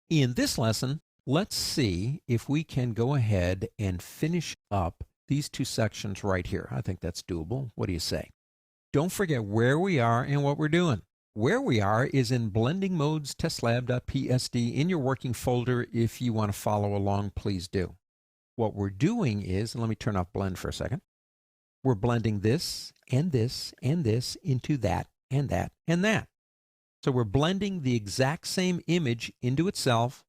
In this lesson, let's see if we can go ahead and finish up these two sections right here. I think that's doable. What do you say? Don't forget where we are and what we're doing. Where we are is in Blending Modes testlab.psd in your working folder. If you want to follow along, please do. What we're doing is, and let me turn off blend for a second. We're blending this and this and this into that and that and that. So we're blending the exact same image into itself.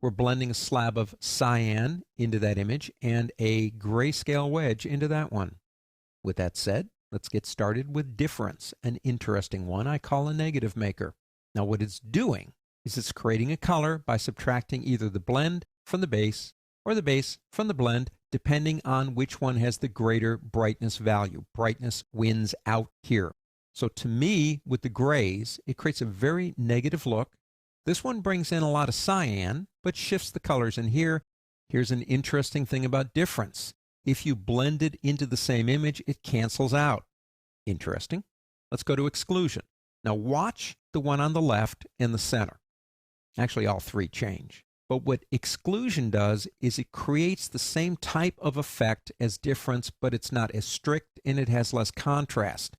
We're blending a slab of cyan into that image and a grayscale wedge into that one. With that said, let's get started with difference, an interesting one I call a negative maker. Now what it's doing is it's creating a color by subtracting either the blend from the base or the base from the blend, depending on which one has the greater brightness value. Brightness wins out here. So to me, with the grays, it creates a very negative look. This one brings in a lot of cyan, but shifts the colors in here. Here's an interesting thing about difference. If you blend it into the same image, it cancels out. Interesting. Let's go to exclusion. Now watch the one on the left and the center. Actually, all three change. But what exclusion does is it creates the same type of effect as difference, but it's not as strict and it has less contrast.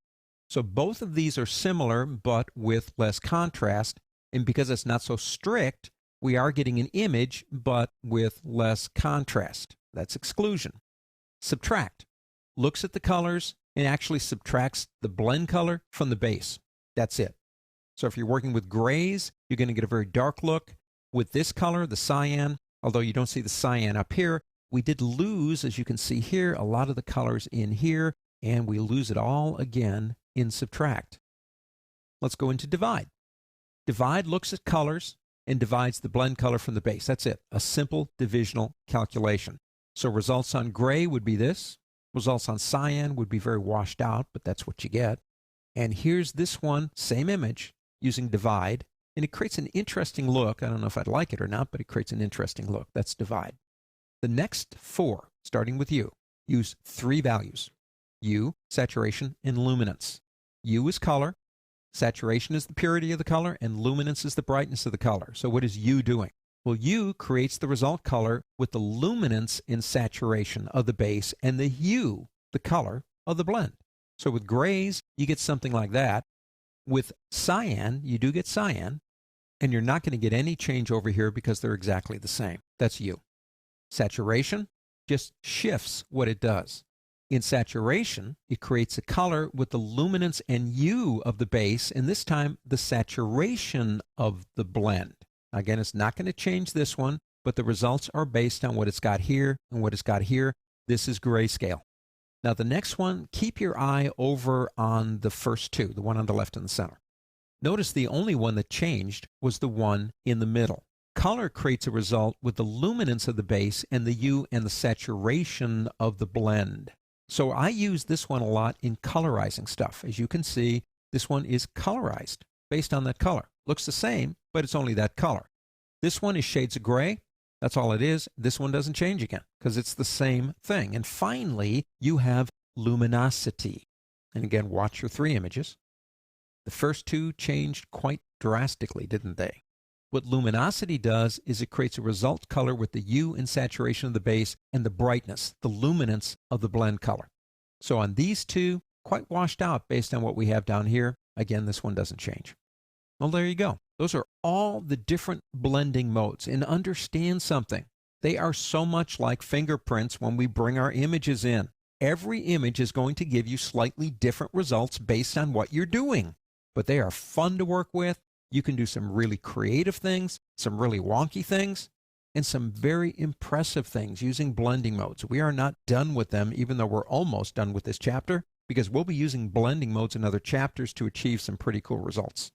So both of these are similar, but with less contrast. And because it's not so strict, we are getting an image, but with less contrast. That's exclusion. Subtract looks at the colors and actually subtracts the blend color from the base. That's it. So if you're working with grays, you're going to get a very dark look. With this color, the cyan, although you don't see the cyan up here, we did lose, as you can see here, a lot of the colors in here, and we lose it all again in subtract. Let's go into divide. Divide looks at colors and divides the blend color from the base. That's it, a simple divisional calculation. So results on gray would be this. Results on cyan would be very washed out, but that's what you get. And here's this one, same image, using divide, and it creates an interesting look. I don't know if I'd like it or not, but it creates an interesting look. That's divide. The next four, starting with U, use three values. U, saturation, and luminance. U is color, saturation is the purity of the color, and luminance is the brightness of the color. So what is U doing? Well, U creates the result color with the luminance and saturation of the base and the hue, the color of the blend. So with grays, you get something like that. With cyan, you do get cyan, and you're not going to get any change over here because they're exactly the same. That's U. Saturation just shifts what it does. In saturation, it creates a color with the luminance and hue of the base, and this time the saturation of the blend. Again, it's not going to change this one, but the results are based on what it's got here and what it's got here. This is grayscale. Now the next one, keep your eye over on the first two, the one on the left and the center. Notice the only one that changed was the one in the middle. Color creates a result with the luminance of the base and the hue and the saturation of the blend. So I use this one a lot in colorizing stuff. As you can see, this one is colorized based on that color. Looks the same, but it's only that color. This one is shades of gray. That's all it is. This one doesn't change again because it's the same thing. And finally, you have luminosity. And again, watch your three images. The first two changed quite drastically, didn't they? What luminosity does is it creates a result color with the hue and saturation of the base and the brightness, the luminance of the blend color. So on these two, quite washed out based on what we have down here. Again, this one doesn't change. Well, there you go. Those are all the different blending modes. And understand something. They are so much like fingerprints when we bring our images in. Every image is going to give you slightly different results based on what you're doing. But they are fun to work with. You can do some really creative things, some really wonky things, and some very impressive things using blending modes. We are not done with them, even though we're almost done with this chapter, because we'll be using blending modes in other chapters to achieve some pretty cool results.